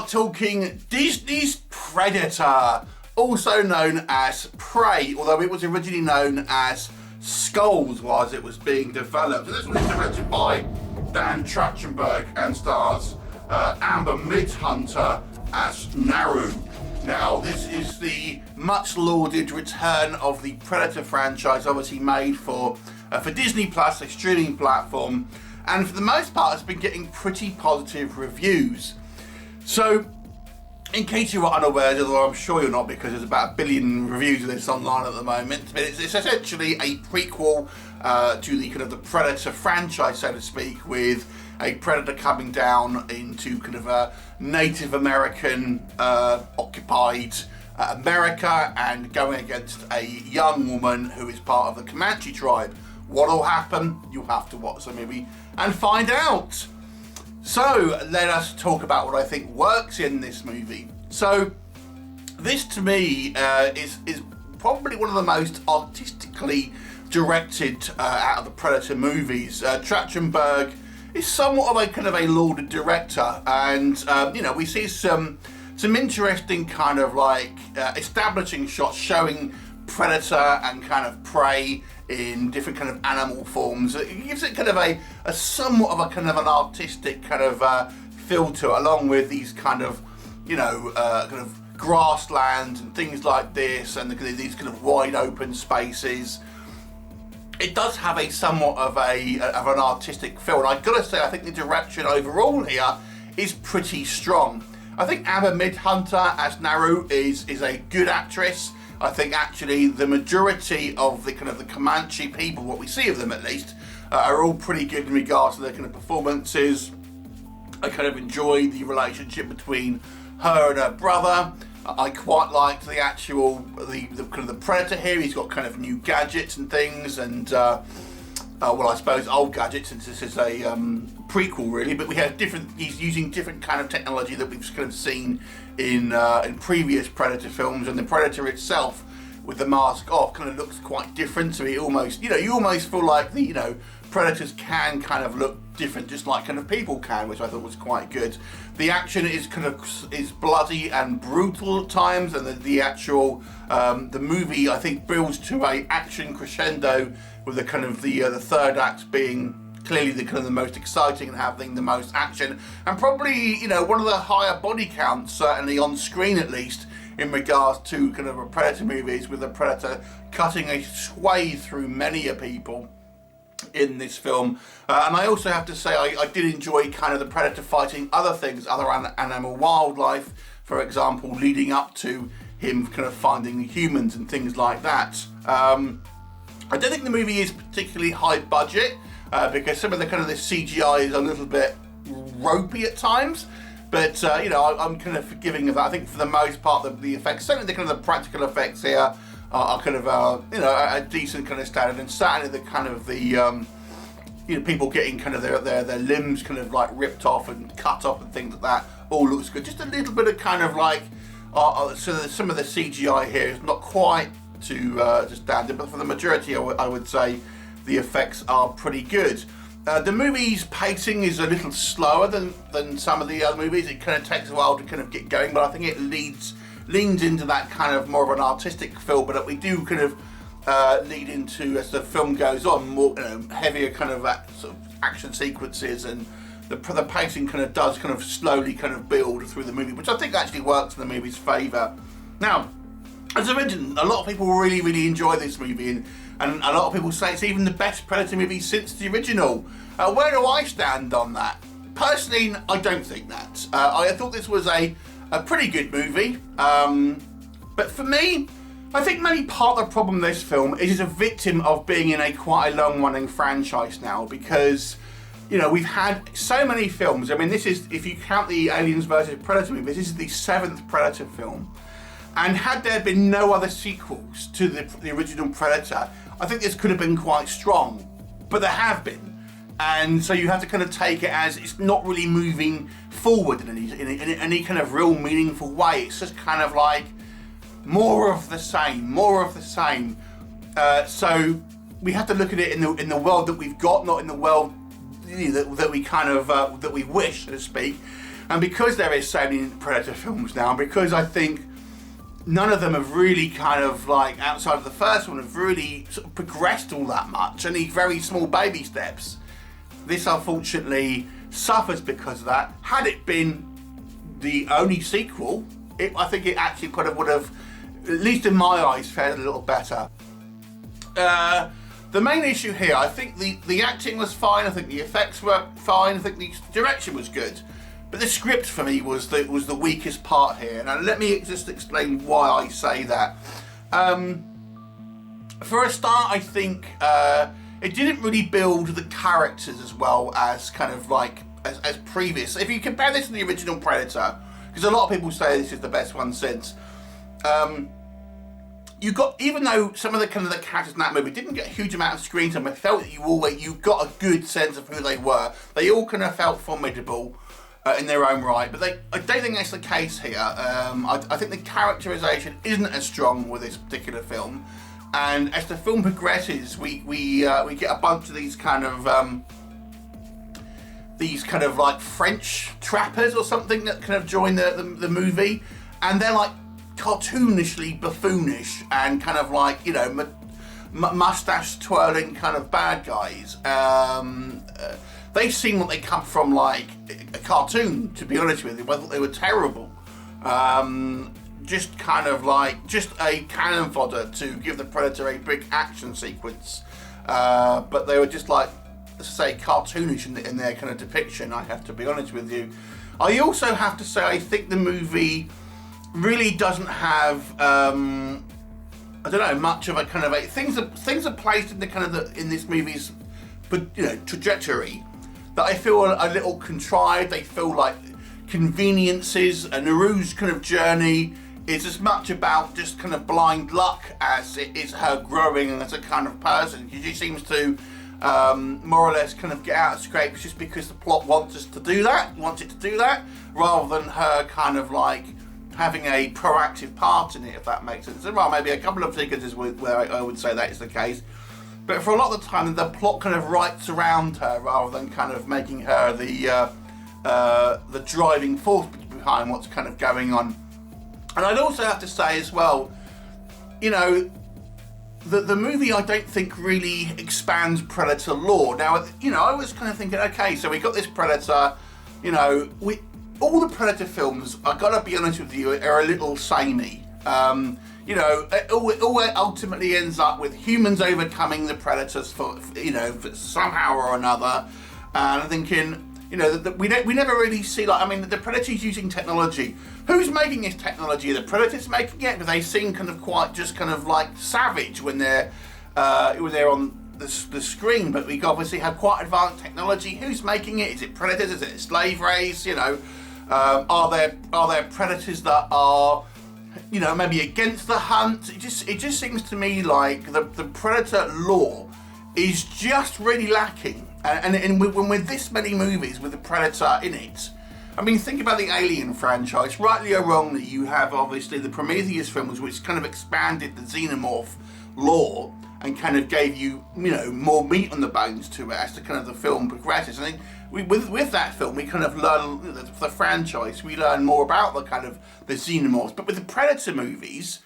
are talking Disney's Predator, also known as Prey, although it was originally known as Skulls while it was being developed. And this one is directed by Dan Trachtenberg and stars Amber Midthunder as Naru. Now, this is the much lauded return of the Predator franchise, obviously made for Disney Plus, a streaming platform, and for the most part it's been getting pretty positive reviews. So, in case you are unaware, although I'm sure you're not because there's about 1 billion reviews of this online at the moment, but it's essentially a prequel to the kind of the Predator franchise, so to speak, with a Predator coming down into kind of a Native American occupied America and going against a young woman who is part of the Comanche tribe. What'll happen? You'll have to watch the movie and find out. So let us talk about what I think works in this movie. So this to me is probably one of the most artistically directed out of the Predator movies. Trachtenberg is somewhat of a kind of a lauded director, and we see some interesting kind of like establishing shots showing Predator and kind of Prey in different kind of animal forms. It gives it kind of a somewhat of a kind of an artistic kind of feel to it, along with these kind of kind of grasslands and things like this, and these kind of wide open spaces. It does have a somewhat of an artistic feel, and I've got to say, I think the direction overall here is pretty strong. I think Amber Midthunder as Naru is a good actress. I think actually the majority of the kind of the Comanche people, what we see of them at least, are all pretty good in regards to their kind of performances. I kind of enjoy the relationship between her and her brother. I quite liked the actual, the kind of the Predator here. He's got kind of new gadgets and things, and I suppose old gadgets, since this is a prequel really. But we have he's using different kind of technology that we've kind of seen in previous Predator films, and the Predator itself, with the mask off, kind of looks quite different. So he almost, you almost feel like the Predators can kind of look different, just like kind of people can, which I thought was quite good. The action is is bloody and brutal at times, and the actual the movie, I think, builds to a action crescendo with the kind of the third act being clearly the kind of the most exciting and having the most action, and probably one of the higher body counts, certainly on screen at least, in regards to kind of a Predator movies, with the Predator cutting a swathe through many a people in this film. And I also have to say I did enjoy kind of the Predator fighting other things, other animal wildlife, for example, leading up to him kind of finding humans and things like that. I don't think the movie is particularly high budget, because some of the kind of the CGI is a little bit ropey at times, but I'm kind of forgiving of that. I think for the most part the effects, certainly the kind of the practical effects here, are kind of a decent kind of standard, and certainly the kind of the people getting kind of their limbs kind of like ripped off and cut off and things like that all looks good. Just a little bit of kind of like so some of the CGI here is not quite to standard, but for the majority I would say the effects are pretty good. The movie's pacing is a little slower than some of the other movies. It kind of takes a while to kind of get going, but I think it leans into that kind of more of an artistic feel, but we do kind of lead into, as the film goes on, more heavier kind of sort of action sequences, and the pacing kind of does kind of slowly kind of build through the movie, which I think actually works in the movie's favour. Now, as I mentioned, a lot of people really, really enjoy this movie, and a lot of people say it's even the best Predator movie since the original. Where do I stand on that? Personally, I don't think that. I thought this was a pretty good movie, but for me, I think maybe part of the problem with this film is it's a victim of being in quite a long-running franchise now, because we've had so many films. I mean, this is, if you count the Aliens vs Predator movie, this is the 7th Predator film, and had there been no other sequels to the original Predator, I think this could have been quite strong, but there have been. And so you have to kind of take it as it's not really moving forward in any kind of real meaningful way. It's just kind of like more of the same. So we have to look at it in the world that we've got, not in the world that we kind of that we wish, so to speak. And because there is so many Predator films now, because I think none of them have really kind of like, outside of the first one, have really sort of progressed all that much, only very small baby steps. This unfortunately suffers because of that. Had it been the only sequel, I think it actually would have, at least in my eyes, fared a little better. The main issue here, I think the acting was fine, I think the effects were fine, I think the direction was good. But the script for me was the weakest part here. Now let me just explain why I say that. For a start, I think it didn't really build the characters as well as kind of like as previous. If you compare this to the original Predator, because a lot of people say this is the best one since, you got, even though some of the kind of the characters in that movie didn't get a huge amount of screen time, I felt that you got a good sense of who they were. They all kind of felt formidable in their own right, but I don't think that's the case here. I think the characterization isn't as strong with this particular film, and as the film progresses, we get a bunch of these kind of like French trappers or something that kind of join the movie, and they're like cartoonishly buffoonish and kind of like, you know, mustache twirling kind of bad guys. They seem like they come from like a cartoon, to be honest with you. I thought they were terrible. Just kind of like, just a cannon fodder to give the Predator a big action sequence. But they were just like, let's say, cartoonish in their kind of depiction, I have to be honest with you. I also have to say, I think the movie really doesn't have, I don't know, much of a kind of things are placed in the kind of in this movie's, trajectory that I feel a little contrived. They feel like conveniences. Naru's kind of journey is as much about just kind of blind luck as it is her growing as a kind of person. She seems to more or less kind of get out of scrapes just because the plot wants it to do that, rather than her kind of like having a proactive part in it, if that makes sense. Well, maybe a couple of sequences where I would say that is the case. But for a lot of the time, the plot kind of writes around her rather than kind of making her the driving force behind what's kind of going on. And I'd also have to say as well, you know, the movie I don't think really expands Predator lore. Now, you know, I was kind of thinking, okay, so we got this Predator, you know, all the Predator films, I've got to be honest with you, are a little samey. You know, it all ultimately ends up with humans overcoming the Predators for somehow or another. And I'm thinking, you know, that we never really see, like, I mean, the Predator's using technology. Who's making this technology? Are the Predators making it? Because they seem kind of quite just kind of like savage when they're on the screen. But we obviously have quite advanced technology. Who's making it? Is it Predators? Is it a slave race? You know, are there Predators that are, you know, maybe against the hunt? It just seems to me like the Predator lore is just really lacking. And when with this many movies with the Predator in it, I mean, think about the Alien franchise. Rightly or wrongly, you have obviously the Prometheus films, which kind of expanded the xenomorph lore and kind of gave you, you know, more meat on the bones to it as the kind of the film progresses. I think with that film, we kind of learn the franchise. We learn more about the kind of the xenomorphs. But with the Predator movies,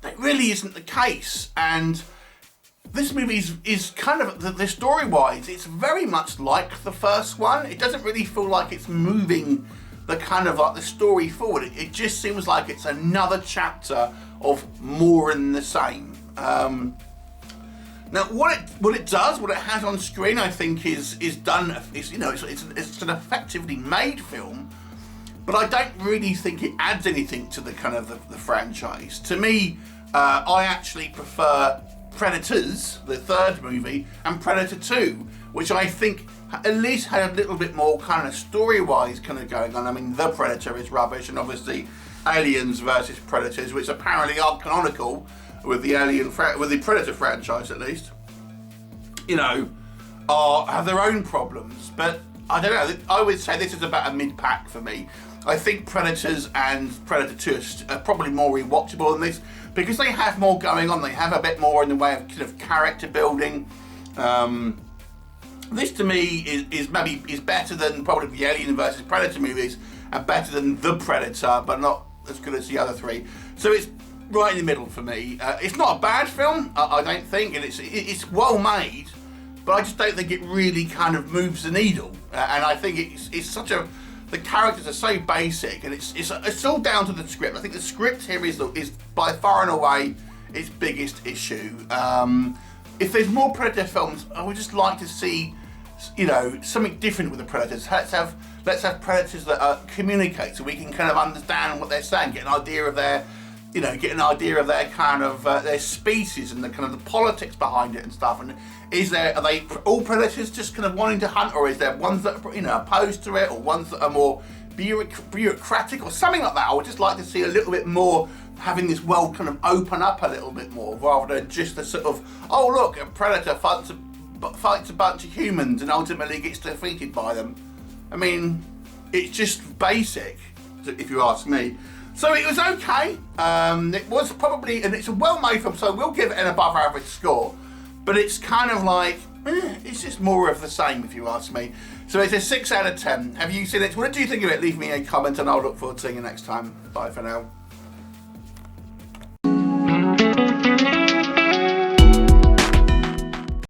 that really isn't the case. And this movie is kind of, the story-wise, it's very much like the first one. It doesn't really feel like it's moving the kind of like the story forward. It just seems like it's another chapter of more in the same. Now, what it does, what it has on screen, I think is done. It's, you know, it's an effectively made film, but I don't really think it adds anything to the kind of the franchise. To me, I actually prefer Predators, the third movie, and Predator 2, which I think at least had a little bit more kind of story-wise kind of going on. I mean, The Predator is rubbish, and obviously Aliens versus Predators, which apparently are canonical with the with the Predator franchise, at least, you know, have their own problems. But I don't know. I would say this is about a mid-pack for me. I think Predators and Predator 2 are probably more rewatchable than this because they have more going on. They have a bit more in the way of kind of character building. This to me is better than probably the Alien versus Predator movies, and better than The Predator, but not as good as the other three. So it's right in the middle for me. It's not a bad film, I don't think, and it's well made, but I just don't think it really kind of moves the needle. And I think it's such a, the characters are so basic, and it's all down to the script. I think the script here is by far and away its biggest issue. If there's more Predator films, I would just like to see, you know, something different with the Predators. Let's have Predators that communicate, so we can kind of understand what they're saying, get an idea of their, you know, get an idea of their kind of their species and the kind of the politics behind it and stuff. And are they all Predators just kind of wanting to hunt, or is there ones that are, you know, opposed to it, or ones that are more bureaucratic or something like that? I would just like to see a little bit more, having this world kind of open up a little bit more, rather than just the sort of, oh look, a Predator fights a bunch of humans and ultimately gets defeated by them. I mean, it's just basic, if you ask me. So it was okay. It was probably, and it's a well-made film, so I will give it an above average score. But it's kind of like, it's just more of the same, if you ask me. So it's a 6 out of 10. Have you seen it? What did you think of it? Leave me a comment and I'll look forward to seeing you next time. Bye for now.